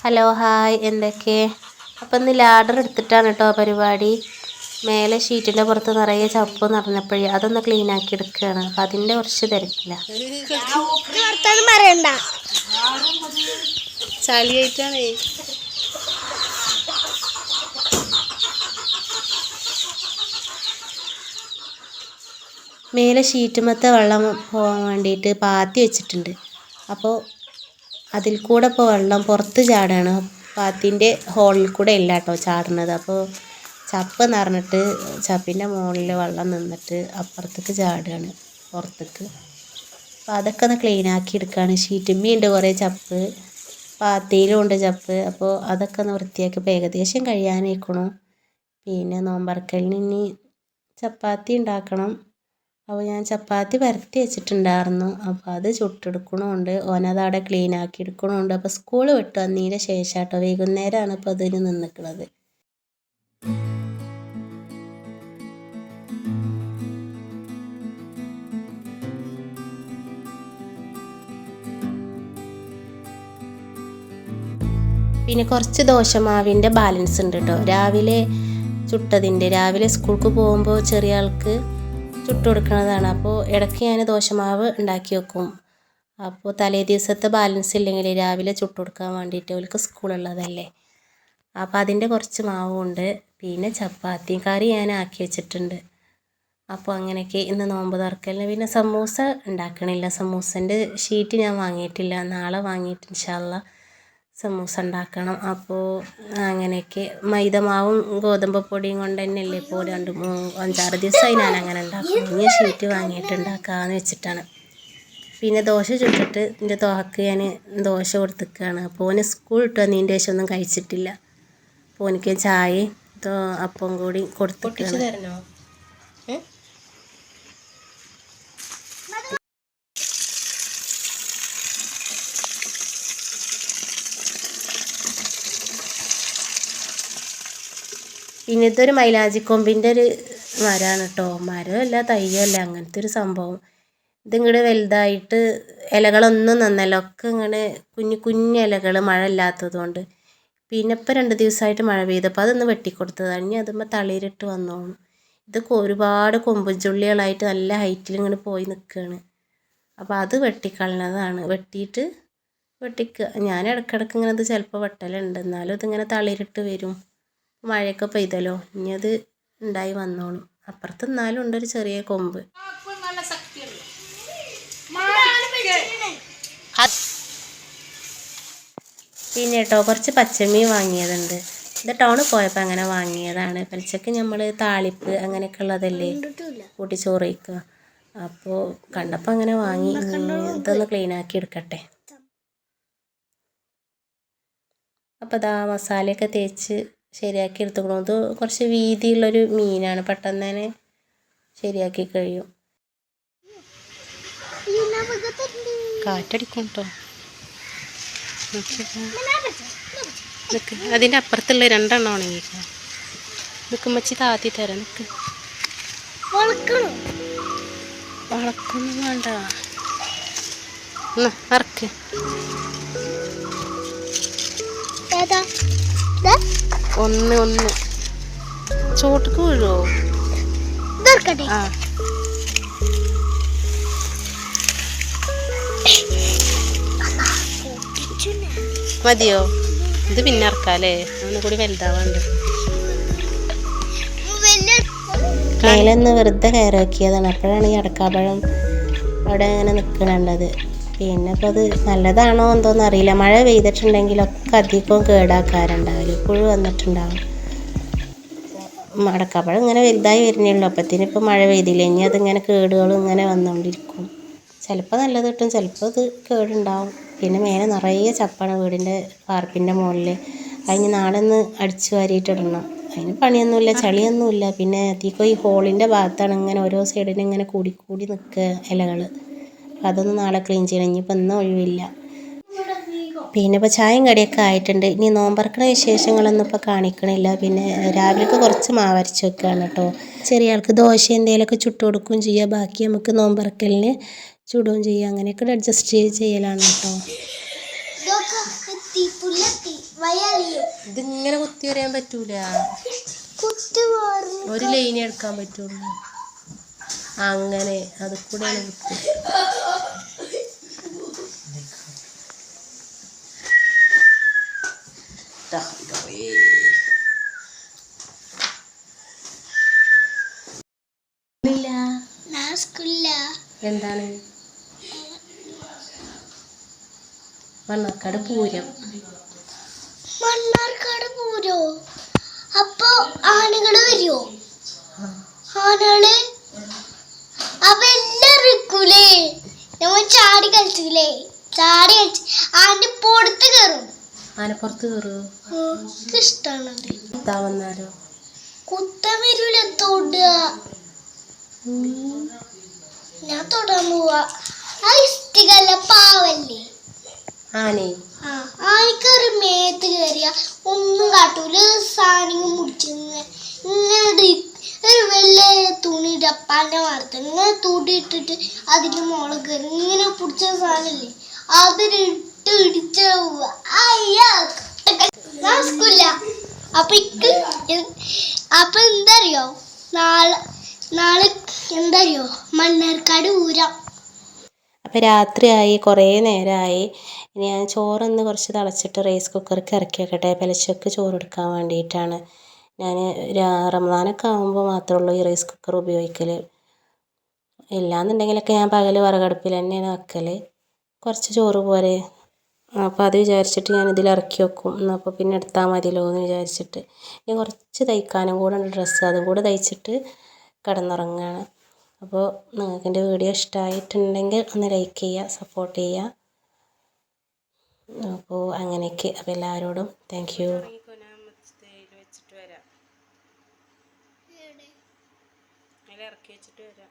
Hello hi എന്തൊക്കെ അപ്പം ഇന്ന് ലാഡർ എടുത്തിട്ടാണ് കേട്ടോ പരിപാടി. മേലെ ഷീറ്റിൻ്റെ പുറത്ത് നിറയെ ചപ്പ് നിറഞ്ഞപ്പോഴേ അതൊന്ന് ക്ലീൻ ആക്കി എടുക്കുകയാണ്. അപ്പം അതിൻ്റെ കുറച്ച് തിരക്കില്ല. ചളിയായിട്ടാണേ. മേലെ ഷീറ്റുമത്തെ വെള്ളം പോകാൻ വേണ്ടിയിട്ട് പാത്തി വെച്ചിട്ടുണ്ട്. അപ്പോൾ അതിൽ കൂടെ ഇപ്പോൾ വെള്ളം പുറത്ത് ചാടുകയാണ്. പാത്തിൻ്റെ ഹോളിൽ കൂടെ ഇല്ല കേട്ടോ ചാടുന്നത്. അപ്പോൾ ചപ്പ് നിറഞ്ഞിട്ട് ചപ്പിൻ്റെ മുകളിൽ വെള്ളം നിന്നിട്ട് അപ്പുറത്തേക്ക് ചാടുകയാണ് പുറത്തേക്ക്. അപ്പോൾ അതൊക്കെ ഒന്ന് ക്ലീൻ ആക്കി എടുക്കുകയാണ്. ഷീറ്റുമ്മയുണ്ട് കുറേ ചപ്പ്, പാത്തിയിലും ഉണ്ട് ചപ്പ്. അപ്പോൾ അതൊക്കെ ഒന്ന് വൃത്തിയാക്കി ഇപ്പോൾ ഏകദേശം കഴിയാനായിക്കണു. പിന്നെ നോമ്പറക്കലിന് ഇനി ചപ്പാത്തി ഉണ്ടാക്കണം. അപ്പോൾ ഞാൻ ചപ്പാത്തി പരത്തി വെച്ചിട്ടുണ്ടായിരുന്നു. അപ്പോൾ അത് ചുട്ടെടുക്കണമുണ്ട്, ഓനതവിടെ ക്ലീൻ ആക്കി എടുക്കണമുണ്ട്. അപ്പോൾ സ്കൂൾ വിട്ട് വന്നതിന് ശേഷം കേട്ടോ, വൈകുന്നേരമാണ് ഇപ്പോൾ അതിന് നിന്നിട്ടുള്ളത്. പിന്നെ കുറച്ച് ദോശമാവിൻ്റെ ബാലൻസ് ഉണ്ട് കേട്ടോ, രാവിലെ ചുട്ടതിൻ്റെ. രാവിലെ സ്കൂൾക്ക് പോകുമ്പോൾ ചെറിയ ആൾക്ക് ചുട്ട് കൊടുക്കുന്നതാണ്. അപ്പോൾ ഇടയ്ക്ക് ഞാൻ ദോശമാവ് ഉണ്ടാക്കി വെക്കും. അപ്പോൾ തലേ ദിവസത്തെ ബാലൻസ് ഇല്ലെങ്കിൽ രാവിലെ ചുട്ട് കൊടുക്കാൻ വേണ്ടിയിട്ട് അവർക്ക് സ്കൂളുള്ളതല്ലേ. അപ്പോൾ അതിൻ്റെ കുറച്ച് മാവുണ്ട്. പിന്നെ ചപ്പാത്തി കറി ഞാൻ ആക്കി വെച്ചിട്ടുണ്ട്. അപ്പോൾ അങ്ങനെയൊക്കെ ഇന്ന് നോമ്പ് തുറക്കലിന്. പിന്നെ സമൂസ ഉണ്ടാക്കണില്ല, സമൂസൻ്റെ ഷീറ്റ് ഞാൻ വാങ്ങിയിട്ടില്ല, നാളെ വാങ്ങിയിട്ട് ഇൻഷാ അല്ലാ സമൂസ ഉണ്ടാക്കണം. അപ്പോൾ അങ്ങനെയൊക്കെ മൈദമാവും ഗോതമ്പ് പൊടിയും കൊണ്ട് തന്നെയല്ലേ ഇപ്പോൾ 5-6 ദിവസമായി ഞാൻ അങ്ങനെ ഉണ്ടാക്കും. ഇനി ഷീറ്റ് വാങ്ങിയിട്ട് ഉണ്ടാക്കാമെന്ന് വെച്ചിട്ടാണ്. പിന്നെ ദോശ ചുട്ടിട്ട് എൻ്റെ തോഹക്ക് ഞാൻ ദോശ കൊടുത്തിക്കുകയാണ്. അപ്പോൾ ഓന് സ്കൂൾ ഇട്ട് വന്നതിൻ്റെ ശേഷം ഒന്നും കഴിച്ചിട്ടില്ല. അപ്പോൾ എനിക്ക് ചായയും അപ്പം കൂടി കൊടുത്തിട്ടാണ്. പിന്നെ ഇതൊരു മൈലാജിക്കൊമ്പിൻ്റെ ഒരു മരമാണ് കേട്ടോ. മരമല്ല തയ്യല്ല, അങ്ങനത്തെ ഒരു സംഭവം. ഇതിങ്ങോട്ട് വലുതായിട്ട് ഇലകളൊന്നും നന്നല്ല, ഒക്കെ ഇങ്ങനെ കുഞ്ഞു ഇലകൾ, മഴ ഇല്ലാത്തതുകൊണ്ട്. പിന്നെ ഇപ്പോൾ 2 ദിവസമായിട്ട് മഴ പെയ്തപ്പോൾ അതൊന്ന് വെട്ടിക്കൊടുത്തതാണ്. ഇനി അതുമ്പോൾ തളിരിട്ട് വന്നോളും. ഇത് ഒരുപാട് കൊമ്പും ചുള്ളികളായിട്ട് നല്ല ഹൈറ്റിൽ ഇങ്ങനെ പോയി നിൽക്കുകയാണ്. അപ്പോൾ അത് വെട്ടിക്കളഞ്ഞതാണ്. വെട്ടിക്കുക ഞാൻ ഇടയ്ക്കിടയ്ക്ക് ഇങ്ങനെ ഇത് ചിലപ്പോൾ വെട്ടലുണ്ട്. എന്നാലും ഇതിങ്ങനെ തളിരിട്ട് വരും. മഴയൊക്കെ പെയ്തല്ലോ, ഇനി അത് ഉണ്ടായി വന്നോളും. അപ്പുറത്ത് എന്നാലും ഉണ്ടൊരു ചെറിയ കൊമ്പ്. പിന്നെ കേട്ടോ കുറച്ച് പച്ചമീൻ വാങ്ങിയതുണ്ട്. ഇത് ടൗണിൽ പോയപ്പോൾ അങ്ങനെ വാങ്ങിയതാണ്. പലിച്ചക്ക് നമ്മൾ താളിപ്പ് അങ്ങനെയൊക്കെ ഉള്ളതല്ലേ കൂട്ടി ചോറ് വയ്ക്കുക. അപ്പോൾ കണ്ടപ്പോൾ അങ്ങനെ വാങ്ങി. ഇതൊന്ന് ക്ലീൻ ആക്കി എടുക്കട്ടെ. അപ്പോൾ ഇതാ മസാലയൊക്കെ തേച്ച് ശരിയാക്കി എടുത്തുക്കണം. ഇത് കുറച്ച് വീതിയുള്ളൊരു മീനാണ്, പെട്ടെന്ന് തന്നെ ശരിയാക്കി കഴിയും. കാറ്റടിക്കും കേട്ടോ. അതിൻ്റെ അപ്പുറത്തുള്ള 2 എണ്ണം ഉണങ്ങിക്കാം. ഇതൊക്കെ മച്ചി താത്തി തരാം. നിൽക്ക്, വളക്കൊന്നും വേണ്ട, ഇറക്ക്. ഒന്ന് ചോട്ടക്ക് വീഴുമോ? ആ മതിയോ? ഇത് പിന്നെ ഇറക്കാല്ലേ, ഒന്നുകൂടി വലുതാവാണ്ട്. മേലൊന്ന് വെറുതെ കയറാക്കിയതാണ്. അപ്പോഴാണ് ഈ അടക്കാപ്പഴം അവിടെ ഇങ്ങനെ നിൽക്കണുള്ളത്. പിന്നെ അപ്പോൾ അത് നല്ലതാണോ എന്തോന്ന് അറിയില്ല. മഴ പെയ്തിട്ടുണ്ടെങ്കിലൊക്കെ അധികവും കേടാക്കാറുണ്ടാവില്ല, പുഴു വന്നിട്ടുണ്ടാവും. അടക്കാപ്പഴം ഇങ്ങനെ വലുതായി വരുന്നുള്ളൂ. അപ്പത്തിന് ഇപ്പോൾ മഴ പെയ്തില്ല, ഇനി അതിങ്ങനെ കേടുകളും ഇങ്ങനെ വന്നുകൊണ്ടിരിക്കും. ചിലപ്പോൾ നല്ലത് കിട്ടും, ചിലപ്പോൾ ഇത് കേടുണ്ടാവും. പിന്നെ മേലെ നിറയെ ചപ്പാണ് വീടിൻ്റെ വാർപ്പിൻ്റെ മുകളിൽ. അതിന് നാളെ ഒന്ന് അടിച്ചു വാരിയിട്ടിടണം. അതിന് പണിയൊന്നുമില്ല, ചളിയൊന്നുമില്ല. പിന്നെ അധികം ഈ ഹോളിൻ്റെ ഭാഗത്താണ് ഇങ്ങനെ ഓരോ സൈഡിനും ഇങ്ങനെ കൂടി നിൽക്കുക ഇലകൾ. അതൊന്ന് നാളെ ക്ലീൻ ചെയ്യണം. ഇനിയിപ്പോൾ ഒന്നും ഒഴിവില്ല. പിന്നെ ഇപ്പോൾ ചായയും കടിയൊക്കെ ആയിട്ടുണ്ട്. ഇനി നോമ്പറക്കണ വിശേഷങ്ങളൊന്നും ഇപ്പോൾ കാണിക്കണില്ല. പിന്നെ രാവിലേക്ക് കുറച്ച് മാവരച്ച് വെക്കുകയാണ് കേട്ടോ. ചെറിയ ആൾക്ക് ദോശ എന്തെങ്കിലുമൊക്കെ ചുട്ട് കൊടുക്കുകയും ചെയ്യുക, ബാക്കി നമുക്ക് നോമ്പറക്കലിന് ചുടുകയും ചെയ്യുക. അങ്ങനെയൊക്കെ അഡ്ജസ്റ്റ് ചെയ്യലാണ് കേട്ടോ. ഇതിങ്ങനെ കുത്തി വരാൻ പറ്റൂല, ഒരു ലൈൻ എടുക്കാൻ പറ്റുള്ളൂ. അങ്ങനെ അത് കൂടെയാണ് കുത്തി. എന്താണ് മണ്ണാർക്കാട് പൂരം? മണ്ണാർക്കാട് പൂരോ? അപ്പൊ ആനകള് വരുമോ? ആനകള് അപ്പൊ എല്ലാരിക്കൂലേ? നമ്മൾ ചാടി കളിച്ചില്ലേ? ചാടി കളിച്ച് ആന്റെ പുറത്ത് കയറും. ആനപ്പുറത്ത് കയറുമോ? ഇഷ്ടാണ്. കുത്താൻ വന്നാലോ? കുത്താൻ വരൂല, തൊടുക. ഞാൻ തൊടാൻ പോവാ. ആ ഇഷ്ടികല്ല, പാവല്ലേ ആനേ. ആനക്കറി മേത്ത് കയറിയ ഒന്നും കാട്ടൂല. സാധനം മുടിച്ചിങ്ങനെ ഇങ്ങനെ ഒരു വെള്ള തുണി ഡപ്പാന്റെ വാർത്ത ഇങ്ങനെ തുടിയിട്ടിട്ട് അതിന്റെ മുളക് കയറി ഇങ്ങനെ പിടിച്ച സാധനല്ലേ, അതിലിട്ട് ഇടിച്ച പോവാ. സ്കൂല്ല. അപ്പൊ എന്തറിയോ, നാളെ എന്തറിയോ, മണ്ണാർക്കാട് പൂരം. അപ്പോൾ രാത്രിയായി, കുറേ നേരമായി. ഇനി ഞാൻ ചോറൊന്ന് കുറച്ച് തിളച്ചിട്ട് റൈസ് കുക്കർക്ക് ഇറക്കി വെക്കട്ടെ. പെലച്ചക്ക് ചോറ് എടുക്കാൻ വേണ്ടിയിട്ടാണ്. ഞാൻ റമദാനൊക്കെ ആകുമ്പോൾ മാത്രമേ ഉള്ളൂ ഈ റൈസ് കുക്കർ ഉപയോഗിക്കൽ. ഇല്ലാന്നുണ്ടെങ്കിലൊക്കെ ഞാൻ പകൽ വിറകടുപ്പിൽ തന്നെയാണ് വെക്കൽ. കുറച്ച് ചോറ് പോരെ, അപ്പോൾ അത് വിചാരിച്ചിട്ട് ഞാൻ ഇതിൽ ഇറക്കി വെക്കും. അപ്പോൾ പിന്നെ എടുത്താൽ മതിയല്ലോ എന്ന് വിചാരിച്ചിട്ട്. ഇനി കുറച്ച് തയ്ക്കാനും കൂടെ ഉണ്ട് ഡ്രസ്സ്, അതും കൂടെ തയ്ച്ചിട്ട് കിടന്നുറങ്ങുകയാണ്. അപ്പോൾ നിങ്ങൾക്ക് എൻ്റെ വീഡിയോ ഇഷ്ടമായിട്ടുണ്ടെങ്കിൽ ഒന്ന് ലൈക്ക് ചെയ്യുക, സപ്പോർട്ട് ചെയ്യുക. അപ്പോൾ അങ്ങനെയൊക്കെ. അപ്പോൾ എല്ലാവരോടും താങ്ക് യു. ഇറക്കി വെച്ചിട്ട് വരാം.